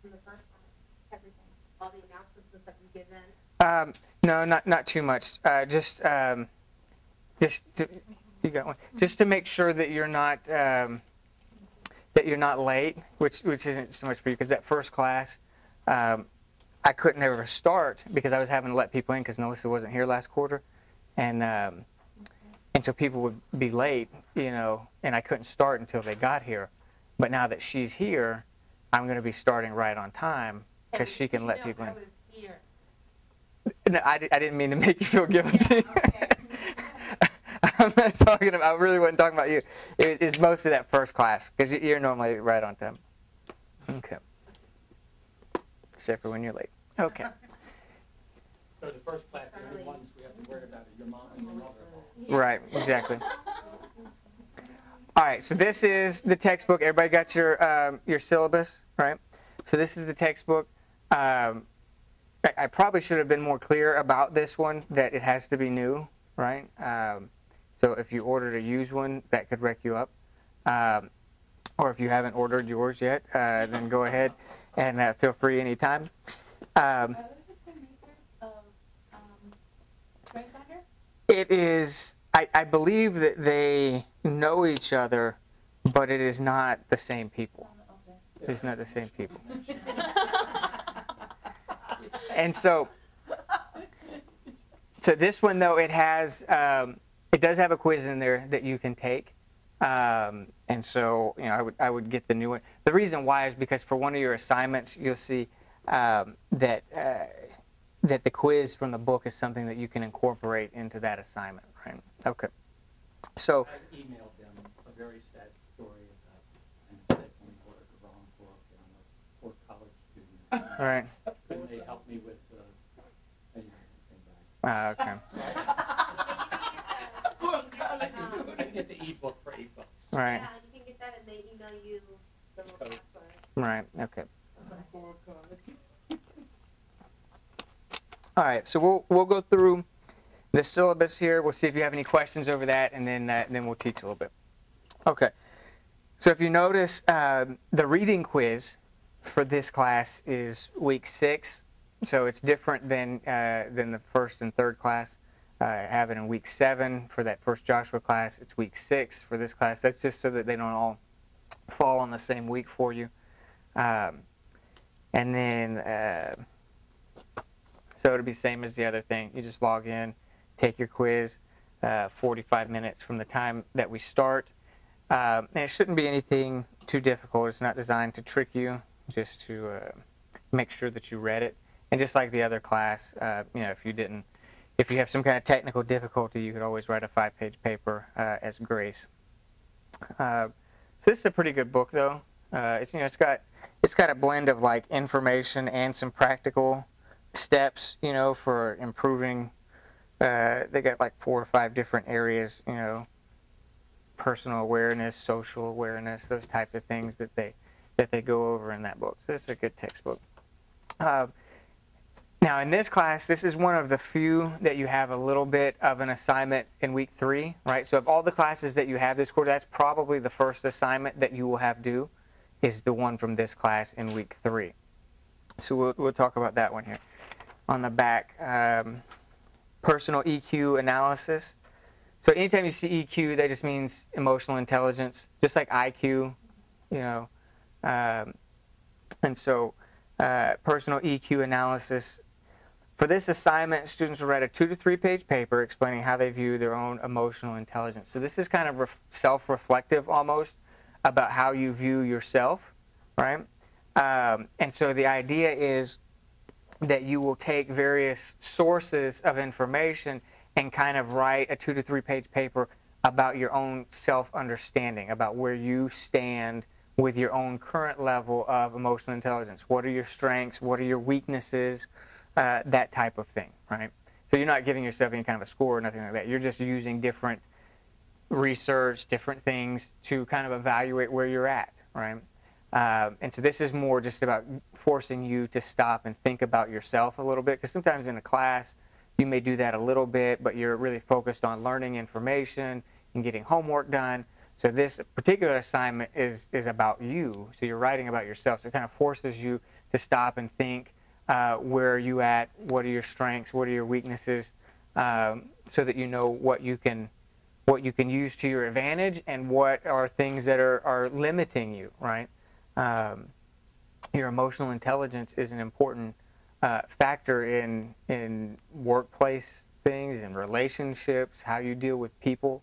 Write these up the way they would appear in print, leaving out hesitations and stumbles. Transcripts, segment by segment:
from the first one? Everything, all the announcements and stuff you give in? No, not too much. You got one. Just to make sure that you're not late, which isn't so much for you, because that first class, I couldn't ever start because I was having to let people in because Melissa wasn't here last quarter, and so people would be late, and I couldn't start until they got here. But now that she's here, I'm going to be starting right on time because she can let people in. No, I didn't mean to make you feel guilty. I'm not talking about. I really wasn't talking about you. It's mostly that first class because you're normally right on time. Okay. Except for when you're late. Okay. So the first class, the only ones we have to worry about are your mom and your mother. Right. Exactly. All right. So this is the textbook. Everybody got your syllabus, right? So this is the textbook. I probably should have been more clear about this one, that it has to be new, right? So if you ordered a used one, that could wreck you up. Or if you haven't ordered yours yet, then go ahead and feel free anytime. It is, I believe that they know each other, but it is not the same people. It's not the same people. And so this one, though, it does have a quiz in there that you can take. And so, I would get the new one. The reason why is because for one of your assignments, you'll see that the quiz from the book is something that you can incorporate into that assignment, right? Okay. So I emailed them a very sad story about an we ordered the wrong book, and I'm a poor college student. all right. Couldn't they help me with Okay. I can get the e-book for $8. Right. Yeah, you can get that and they email you the little password. Right. Okay. All right. So we'll go through the syllabus here. We'll see if you have any questions over that, and then we'll teach a little bit. Okay. So if you notice, the reading quiz for this class is week 6. So it's different than the first and third class. I have it in week 7 for that first Joshua class. It's week 6 for this class. That's just so that they don't all fall on the same week for you. And then, so it'll be same as the other thing. You just log in, take your quiz, 45 minutes from the time that we start. And it shouldn't be anything too difficult. It's not designed to trick you, just to make sure that you read it. And just like the other class, if you have some kind of technical difficulty, you could always write a 5-page paper as grace. So this is a pretty good book, though. It's got a blend of like information and some practical steps, for improving. They got like 4 or 5 different areas, personal awareness, social awareness, those types of things that they go over in that book. So this is a good textbook. Now, in this class, this is one of the few that you have a little bit of an assignment in week 3, right? So of all the classes that you have this quarter, that's probably the first assignment that you will have due, is the one from this class in week 3. So we'll talk about that one here. On the back, personal EQ analysis. So anytime you see EQ, that just means emotional intelligence, just like IQ, and so personal EQ analysis. For this assignment, students will write a 2 to 3 page paper explaining how they view their own emotional intelligence. So this is kind of self-reflective almost about how you view yourself, right? And so the idea is that you will take various sources of information and kind of write a 2 to 3 page paper about your own self-understanding, about where you stand with your own current level of emotional intelligence. What are your strengths? What are your weaknesses? That type of thing, right? So you're not giving yourself any kind of a score or nothing like that. You're just using different research, different things to kind of evaluate where you're at, right? And so this is more just about forcing you to stop and think about yourself a little bit, because sometimes in a class you may do that a little bit, but you're really focused on learning information and getting homework done. So this particular assignment is about you. So you're writing about yourself. So it kind of forces you to stop and think, where are you at? What are your strengths? What are your weaknesses? So that you know what you can use to your advantage and what are things that are limiting you, right? Your emotional intelligence is an important factor in workplace things, in relationships, how you deal with people,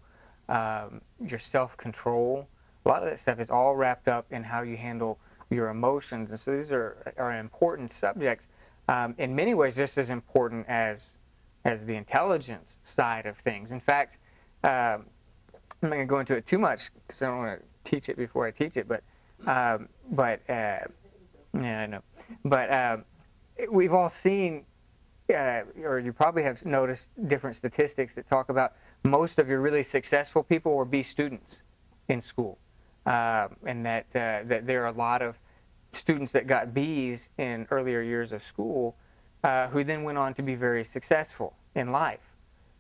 your self-control. A lot of that stuff is all wrapped up in how you handle your emotions. And so these are important subjects, in many ways just as important as the intelligence side of things. In fact, I'm not going to go into it too much because I don't want to teach it before I teach it, but yeah, I know. But we've all seen, or you probably have noticed different statistics that talk about most of your really successful people were B students in school, and that there are a lot of students that got Bs in earlier years of school who then went on to be very successful in life.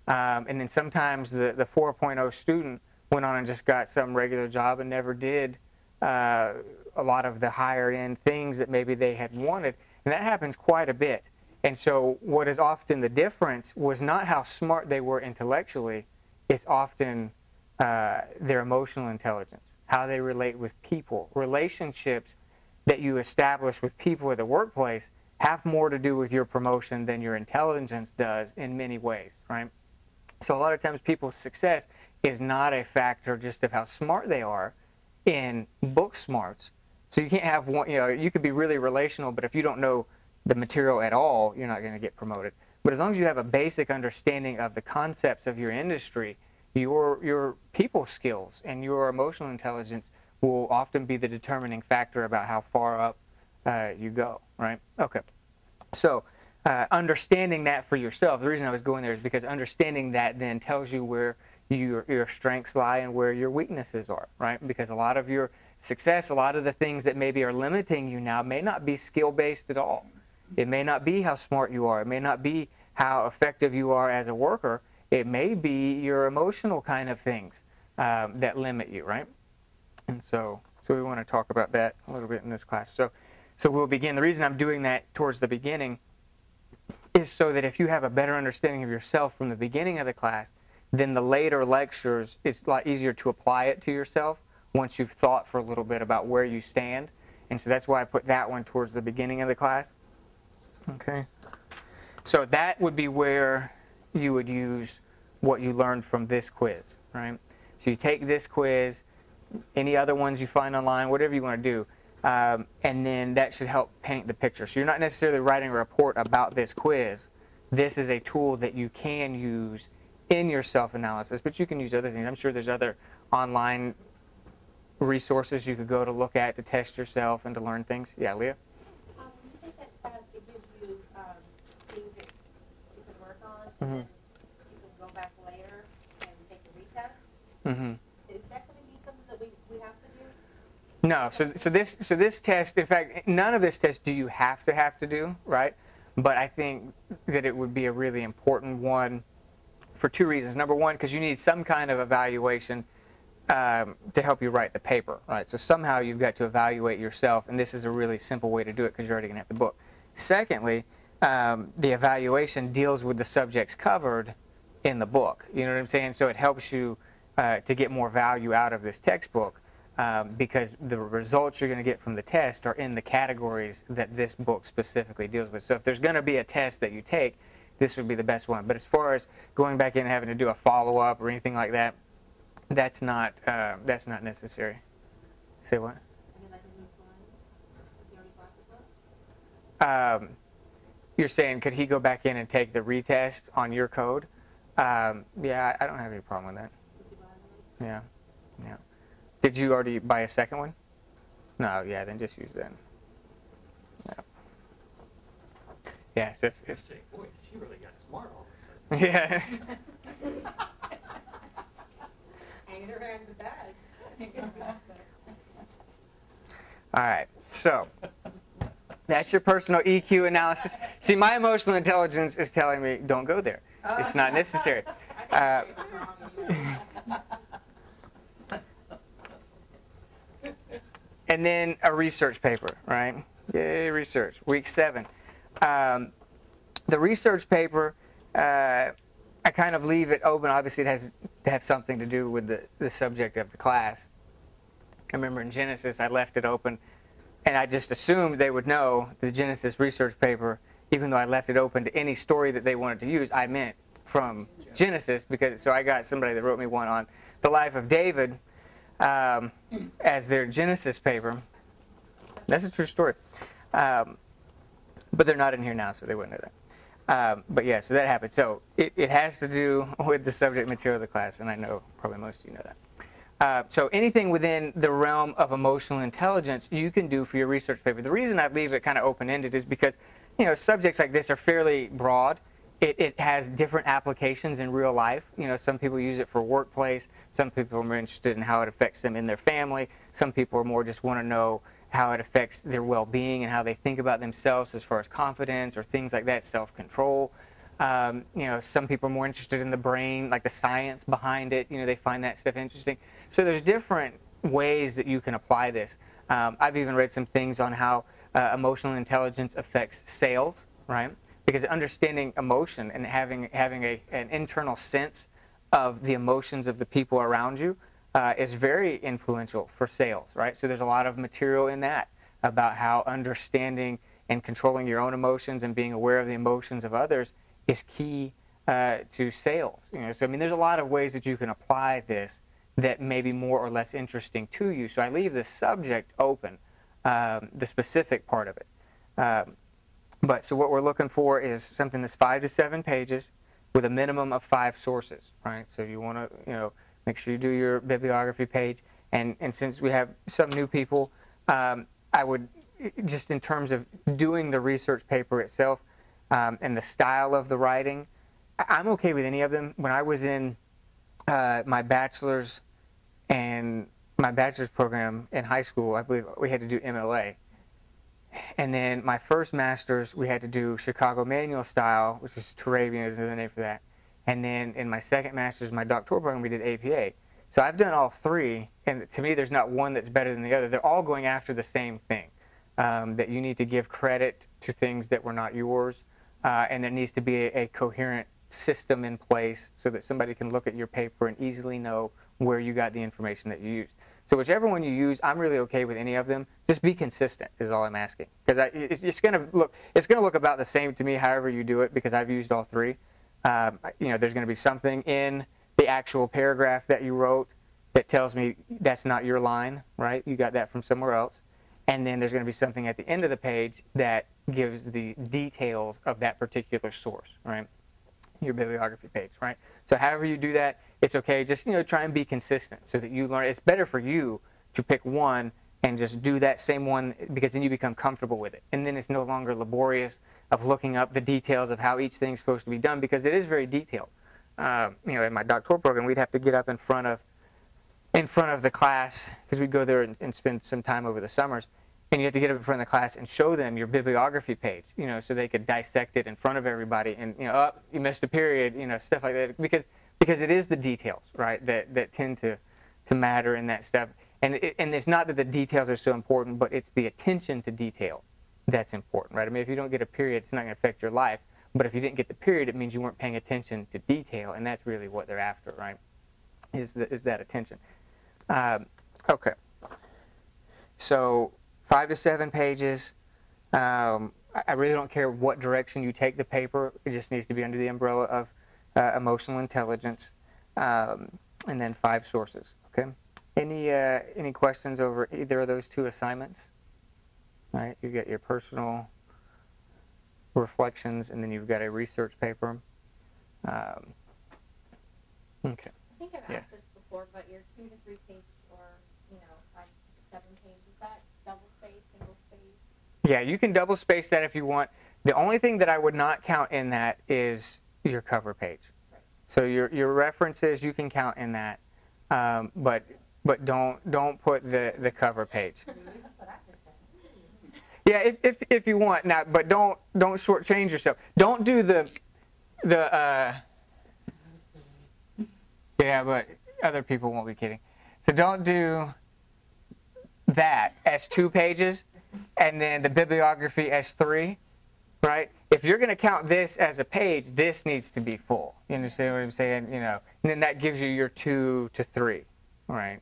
And then sometimes the 4.0 student went on and just got some regular job and never did a lot of the higher end things that maybe they had wanted. And that happens quite a bit. And so what is often the difference was not how smart they were intellectually, it's often their emotional intelligence, how they relate with people. Relationships that you establish with people at the workplace have more to do with your promotion than your intelligence does in many ways, right? So a lot of times people's success is not a factor just of how smart they are in book smarts. So you can't have one, you could be really relational, but if you don't know the material at all, you're not going to get promoted. But as long as you have a basic understanding of the concepts of your industry, your people skills and your emotional intelligence will often be the determining factor about how far up you go, right? Okay. So understanding that for yourself, the reason I was going there is because understanding that then tells you where your strengths lie and where your weaknesses are, right? Because a lot of your success, a lot of the things that maybe are limiting you now may not be skill-based at all. It may not be how smart you are. It may not be how effective you are as a worker. It may be your emotional kind of things that limit you, right? And so we want to talk about that a little bit in this class. So we'll begin. The reason I'm doing that towards the beginning is so that if you have a better understanding of yourself from the beginning of the class, then the later lectures, it's a lot easier to apply it to yourself once you've thought for a little bit about where you stand. And so that's why I put that one towards the beginning of the class. Okay. So that would be where you would use what you learned from this quiz, right? So you take this quiz, any other ones you find online, whatever you want to do, and then that should help paint the picture. So you're not necessarily writing a report about this quiz. This is a tool that you can use in your self-analysis, but you can use other things. I'm sure there's other online resources you could go to look at to test yourself and to learn things. Yeah, Leah? When you take that test, it gives you things that you can work on, Mm-hmm. and you can go back later and take the retest. Mm-hmm. Is that going to be something that we have to do? No. So this test, in fact, none of this test do you have to do, right? But I think that it would be a really important one for two reasons. Number one, because you need some kind of evaluation to help you write the paper, right? So somehow you've got to evaluate yourself, and this is a really simple way to do it because you're already going to have the book. Secondly, the evaluation deals with the subjects covered in the book. You know what I'm saying? So it helps you to get more value out of this textbook because the results you're going to get from the test are in the categories that this book specifically deals with. So if there's going to be a test that you take, this would be the best one. But as far as going back in and having to do a follow-up or anything like that, that's not necessary. Say what? I mean, like a new slide? Is there any classes? You're saying could he go back in and take the retest on your code? Yeah, I don't have any problem with that. Yeah. Did you already buy a second one? No, yeah, then just use that. Yeah. Yeah, so if Say, boy, she really got smart all of a sudden. yeah. Hanging around the bag. All right, so that's your personal EQ analysis. See, my emotional intelligence is telling me don't go there. It's not necessary. And then a research paper, right? Yay, research. Week 7. The research paper, I kind of leave it open. Obviously, it has to have something to do with the subject of the class. I remember in Genesis, I left it open, and I just assumed they would know the Genesis research paper, even though I left it open to any story that they wanted to use, I meant from Genesis, so I got somebody that wrote me one on the life of David as their Genesis paper. That's a true story. But they're not in here now, so they wouldn't know that. But yeah, so that happened. So it has to do with the subject material of the class, and I know probably most of you know that. So anything within the realm of emotional intelligence you can do for your research paper. The reason I leave it kind of open-ended is because, you know, subjects like this are fairly broad. It has different applications in real life. You know, some people use it for workplace. Some people are more interested in how it affects them in their family. Some people are more just want to know how it affects their well-being and how they think about themselves as far as confidence or things like that, self-control. You know, some people are more interested in the brain, like the science behind it. You know, they find that stuff interesting. So there's different ways that you can apply this. I've even read some things on how emotional intelligence affects sales, right? Because understanding emotion and having an internal sense of the emotions of the people around you is very influential for sales, right? So there's a lot of material in that about how understanding and controlling your own emotions and being aware of the emotions of others is key to sales. You know, so I mean, there's a lot of ways that you can apply this that may be more or less interesting to you. So I leave the subject open, the specific part of it. But so what we're looking for is something that's 5 to 7 pages with a minimum of 5 sources, right? So you want to, you know, make sure you do your bibliography page. And since we have some new people, I would, just in terms of doing the research paper itself and the style of the writing, I'm okay with any of them. When I was in my bachelor's program in high school, I believe we had to do MLA. And then my first master's, we had to do Chicago Manual Style, which is Turabian is the name for that. And then in my second master's, my doctoral program, we did APA. So I've done all 3, and to me, there's not one that's better than the other. They're all going after the same thing, that you need to give credit to things that were not yours, and there needs to be a coherent system in place so that somebody can look at your paper and easily know where you got the information that you used. So whichever one you use, I'm really okay with any of them. Just be consistent is all I'm asking, because it's going to look about the same to me however you do it, because I've used all 3. You know, there's going to be something in the actual paragraph that you wrote that tells me that's not your line, right? You got that from somewhere else. And then there's going to be something at the end of the page that gives the details of that particular source, right? Your bibliography page, right? So however you do that, it's okay. Just, you know, try and be consistent so that you learn. It's better for you to pick one and just do that same one, because then you become comfortable with it. And then it's no longer laborious of looking up the details of how each thing's supposed to be done, because it is very detailed. You know, in my doctoral program, we'd have to get up in front of the class, because we'd go there and spend some time over the summers, and you have to get up in front of the class and show them your bibliography page, you know, so they could dissect it in front of everybody, and, you know, oh, you missed a period, you know, stuff like that, because it is the details, right, that tend to matter in that stuff. And it's not that the details are so important, but it's the attention to detail that's important, right? I mean, if you don't get a period, it's not going to affect your life. But if you didn't get the period, it means you weren't paying attention to detail, and that's really what they're after, right? Is that attention? Okay. So 5 to 7 pages. I really don't care what direction you take the paper. It just needs to be under the umbrella of emotional intelligence, and then 5 sources. Okay. Any questions over either of those 2 assignments? All right. You get your personal reflections, and then you've got a research paper. Okay. I think I've asked this before, but your 2 to 3 page or, you know, 5 to 7 pages, is that double space, single space? Yeah, you can double space that if you want. The only thing that I would not count in that is your cover page. Right. So your references you can count in that, but don't put the cover page. Yeah, if you want now, but don't shortchange yourself. Don't do the yeah, but other people won't be kidding. So don't do that as 2 pages and then the bibliography as 3, right? If you're going to count this as a page, this needs to be full. You understand what I'm saying? And then that gives you your 2 to 3, right?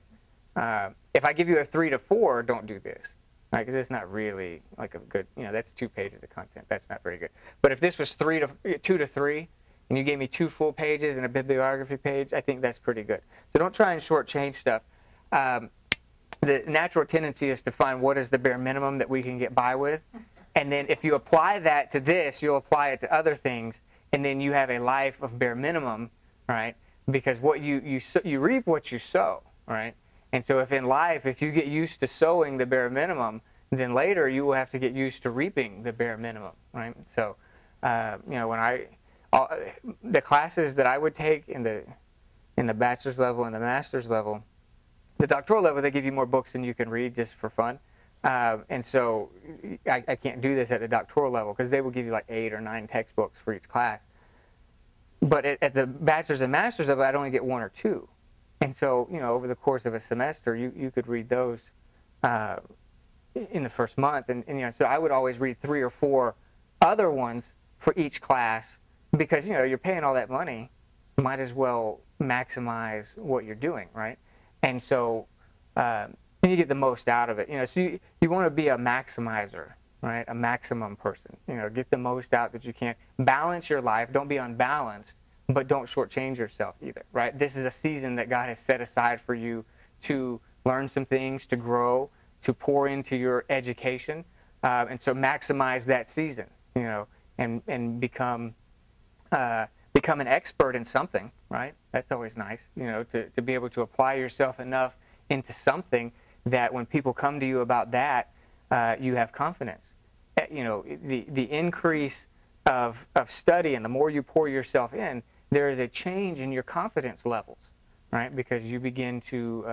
If I give you a 3 to 4, don't do this, right? Because it's not really like a good, that's 2 pages of content. That's not very good. But if this was 2 to 3, and you gave me 2 full pages and a bibliography page, I think that's pretty good. So don't try and shortchange stuff. The natural tendency is to find what is the bare minimum that we can get by with. And then if you apply that to this, you'll apply it to other things, and then you have a life of bare minimum, right? Because what you reap what you sow, right? And so if in life, if you get used to sowing the bare minimum, then later you will have to get used to reaping the bare minimum, right? So, when the classes that I would take in the bachelor's level and the master's level, the doctoral level, they give you more books than you can read just for fun. And so I can't do this at the doctoral level because they will give you like 8 or 9 textbooks for each class. But at the bachelor's and master's level, I'd only get 1 or 2. And so, over the course of a semester, you could read those in the first month. And so I would always read 3 or 4 other ones for each class because, you're paying all that money. Might as well maximize what you're doing, right? And so you get the most out of it. So you want to be a maximizer, right? A maximum person. Get the most out that you can. Balance your life. Don't be unbalanced, but don't shortchange yourself either, right? This is a season that God has set aside for you to learn some things, to grow, to pour into your education, and so maximize that season, and become an expert in something, right? That's always nice, to be able to apply yourself enough into something that when people come to you about that, you have confidence. The increase of study and the more you pour yourself in, there is a change in your confidence levels, right? Because you begin to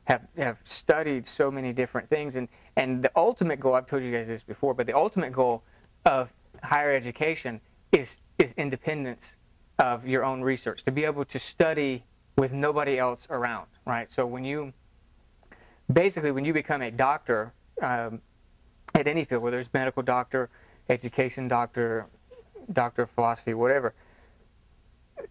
have studied so many different things, and the ultimate goal, I've told you guys this before, but the ultimate goal of higher education is independence of your own research, to be able to study with nobody else around, right? So when you become a doctor at any field, whether it's medical doctor, education doctor, doctor of philosophy, whatever,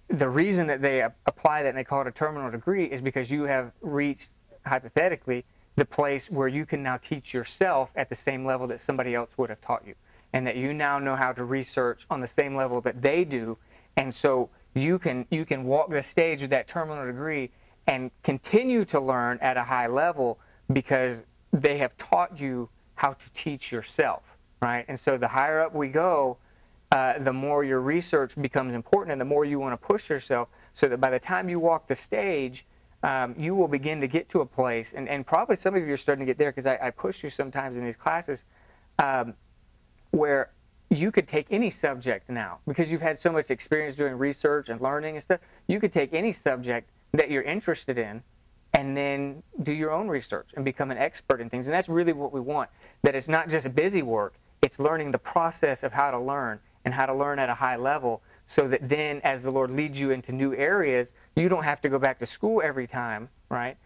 the reason that they apply that and they call it a terminal degree is because you have reached, hypothetically, the place where you can now teach yourself at the same level that somebody else would have taught you, and that you now know how to research on the same level that they do, and so you can walk the stage with that terminal degree and continue to learn at a high level because they have taught you how to teach yourself, right? And so the higher up we go, the more your research becomes important and the more you want to push yourself so that by the time you walk the stage, you will begin to get to a place, and probably some of you are starting to get there because I push you sometimes in these classes, where you could take any subject now because you've had so much experience doing research and learning and stuff. You could take any subject that you're interested in and then do your own research and become an expert in things. And that's really what we want, that it's not just busy work, it's learning the process of how to learn and how to learn at a high level so that then as the Lord leads you into new areas, you don't have to go back to school every time, right?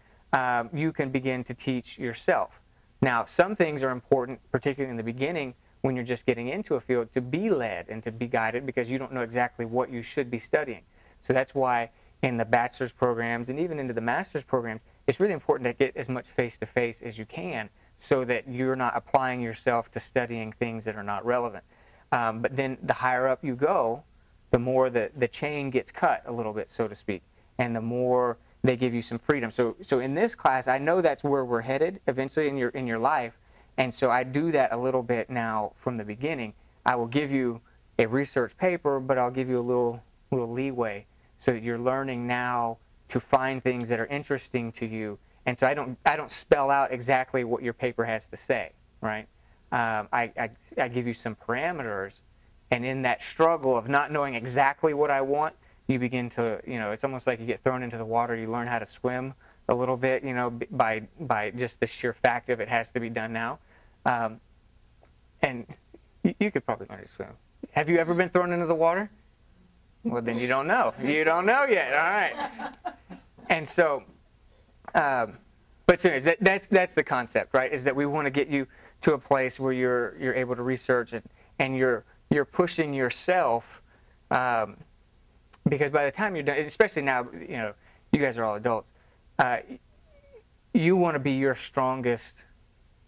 You can begin to teach yourself. Now, some things are important, particularly in the beginning, when you're just getting into a field, to be led and to be guided because you don't know exactly what you should be studying. So that's why in the bachelor's programs and even into the master's programs, it's really important to get as much face-to-face as you can so that you're not applying yourself to studying things that are not relevant. But then the higher up you go, the more the chain gets cut a little bit, so to speak, and the more they give you some freedom. So in this class, I know that's where we're headed eventually in your life, and so I do that a little bit now from the beginning. I will give you a research paper, but I'll give you a little leeway so that you're learning now to find things that are interesting to you. And so I don't spell out exactly what your paper has to say, right? I give you some parameters, and in that struggle of not knowing exactly what I want, you begin to, it's almost like you get thrown into the water, you learn how to swim a little bit, by just the sheer fact of it has to be done now. And you could probably learn to swim. Have you ever been thrown into the water? Well, then you don't know. You don't know yet. All right. And so But so anyways, that's the concept, right? Is that we want to get you to a place where you're able to research and you're pushing yourself, because by the time you're done, especially now, you guys are all adults, you want to be your strongest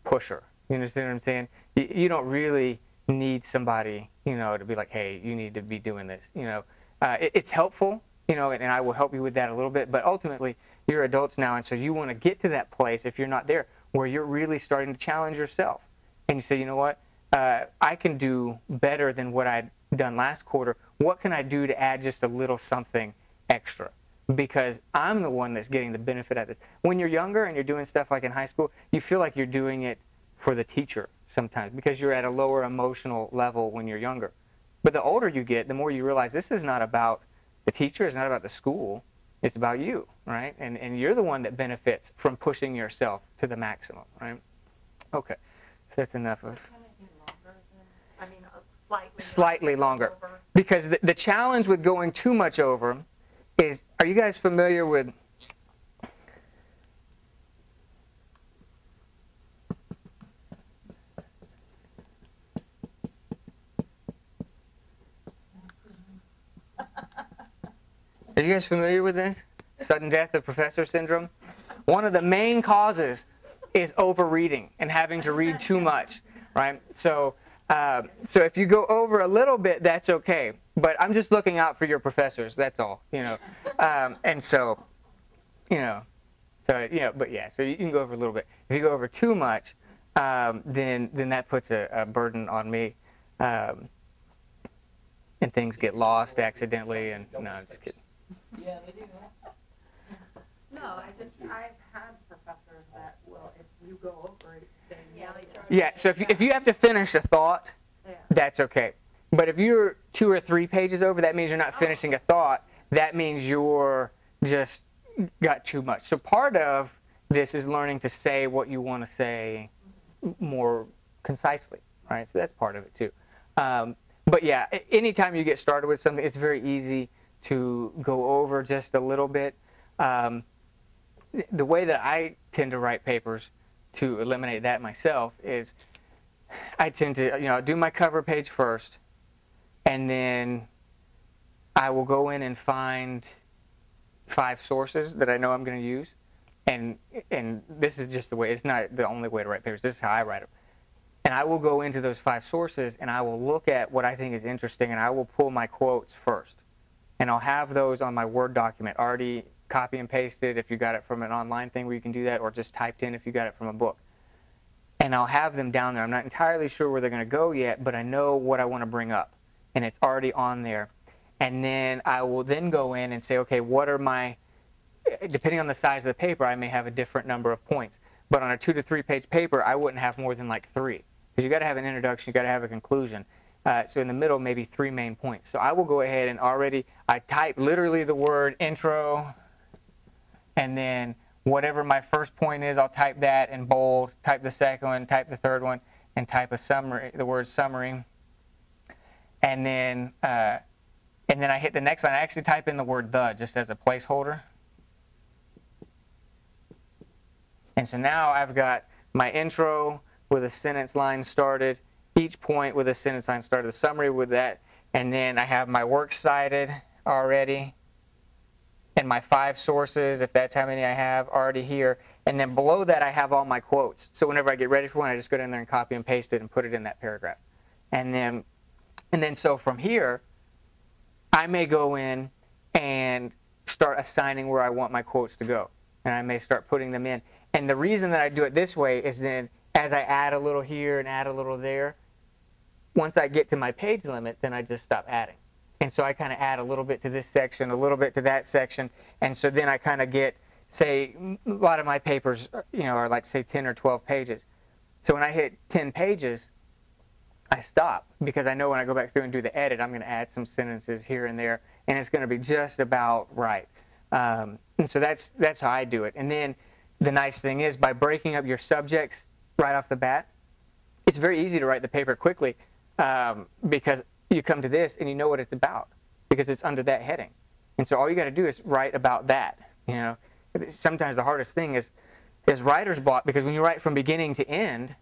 pusher. You understand what I'm saying? You don't really need somebody, to be like, hey, you need to be doing this. It's helpful, and I will help you with that a little bit. But ultimately, you're adults now, and so you want to get to that place, if you're not there, where you're really starting to challenge yourself. And you say, you know what? I can do better than what I'd done last quarter. What can I do to add just a little something extra? Because I'm the one that's getting the benefit of this. When you're younger and you're doing stuff like in high school, you feel like you're doing it for the teacher sometimes because you're at a lower emotional level when you're younger. But the older you get, the more you realize this is not about the teacher, it's not about the school, it's about you, right? And you're the one that benefits from pushing yourself to the maximum, right? Okay, so that's enough of... Slightly longer. Because the challenge with going too much over is, are you guys familiar with... Are you guys familiar with this? Sudden death of professor syndrome? One of the main causes is overreading and having to read too much, right? So if you go over a little bit, that's okay. But I'm just looking out for your professors, that's all, and so, but yeah, so you can go over a little bit. If you go over too much, then that puts a burden on me, and things get lost accidentally, and no, I'm just kidding. Yeah, they do that. No, I've had professors that will, if you go over it, they yell at you. Yeah, so if you have to finish a thought, that's okay. But if you're 2 or 3 pages over, that means you're not finishing a thought. That means you're just got too much. So part of this is learning to say what you want to say more concisely, right? So that's part of it too. But yeah, anytime you get started with something, it's very easy to go over just a little bit. The way that I tend to write papers to eliminate that myself is I tend to, do my cover page first, and then I will go in and find 5 sources that I know I'm going to use. And this is just the way, it's not the only way to write papers, this is how I write them. And I will go into those 5 sources, and I will look at what I think is interesting, and I will pull my quotes first. And I'll have those on my Word document already copy and pasted if you got it from an online thing where you can do that, or just typed in if you got it from a book. And I'll have them down there. I'm not entirely sure where they're going to go yet, but I know what I want to bring up. And it's already on there. And then I will then go in and say, okay, what are my, depending on the size of the paper, I may have a different number of points. But on a 2 to 3 page paper, I wouldn't have more than like 3. Because you got to have an introduction, you got to have a conclusion. So in the middle, maybe 3 main points. So I will go ahead and I type literally the word intro, and then whatever my first point is, I'll type that in bold, type the second one, type the third one, and type a summary, the word summary. And then I hit the next line. I actually type in the word the just as a placeholder. And so now I've got my intro with a sentence line started, each point with a sentence line started, the summary with that, and then I have my works cited already, and my 5 sources, if that's how many I have, already here. And then below that, I have all my quotes. So whenever I get ready for one, I just go in there and copy and paste it and put it in that paragraph. And then so from here, I may go in and start assigning where I want my quotes to go. And I may start putting them in. And the reason that I do it this way is then as I add a little here and add a little there, once I get to my page limit, then I just stop adding. And so I kind of add a little bit to this section, a little bit to that section. And so then I kind of get, say, a lot of my papers, are like, say, 10 or 12 pages. So when I hit 10 pages, I stop, because I know when I go back through and do the edit, I'm going to add some sentences here and there, and it's going to be just about right. And so that's how I do it. And then the nice thing is, by breaking up your subjects right off the bat, it's very easy to write the paper quickly, because you come to this and you know what it's about, because it's under that heading. And so all you got to do is write about that. Sometimes the hardest thing is is writer's block, because when you write from beginning to end,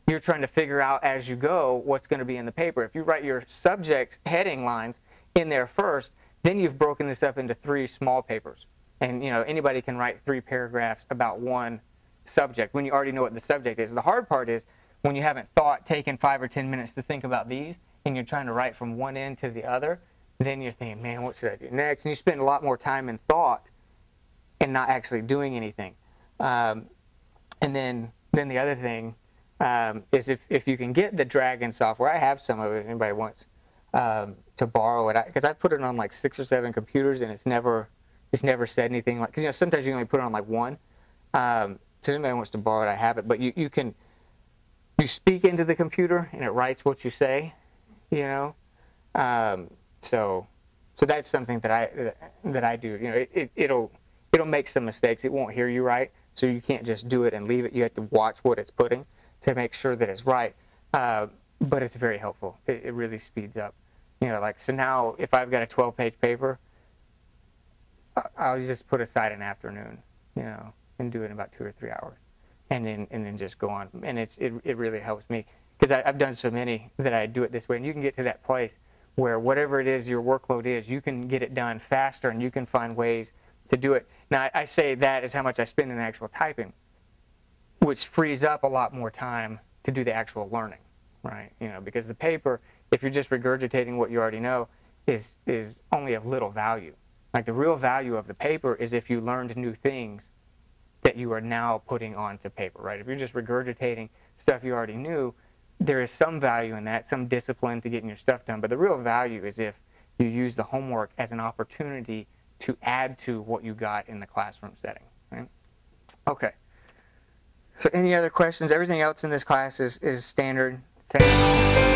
you're trying to figure out as you go what's going to be in the paper. If you write your subject heading lines in there first, then you've broken this up into 3 small papers. And anybody can write 3 paragraphs about one subject when you already know what the subject is. The hard part is when you haven't taken 5 or 10 minutes to think about these, and you're trying to write from one end to the other, then you're thinking, man, what should I do next? And you spend a lot more time in thought and not actually doing anything. And then the other thing is if you can get the Dragon software. I have some of it. Anybody wants to borrow it? Because I put it on like 6 or 7 computers, and it's never said anything. Like, because sometimes you only put it on like one. So if anybody wants to borrow it, I have it. But you speak into the computer, and it writes what you say. So that's something that I do. It'll make some mistakes. It won't hear you right, so you can't just do it and leave it. You have to watch what it's putting to make sure that it's right. But it's very helpful. It really speeds up. So now if I've got a 12-page paper, I'll just put aside an afternoon, and do it in about 2 or 3 hours, and then just go on. And it really helps me, because I've done so many that I do it this way. And you can get to that place where whatever it is your workload is, you can get it done faster, and you can find ways to do it. Now, I say that is how much I spend in actual typing, which frees up a lot more time to do the actual learning, right? Because the paper, if you're just regurgitating what you already know, is only of little value. Like, the real value of the paper is if you learned new things that you are now putting onto paper, right? If you're just regurgitating stuff you already knew, there is some value in that, some discipline to getting your stuff done. But the real value is if you use the homework as an opportunity to add to what you got in the classroom setting, right? Okay. So any other questions? Everything else in this class is standard. Same.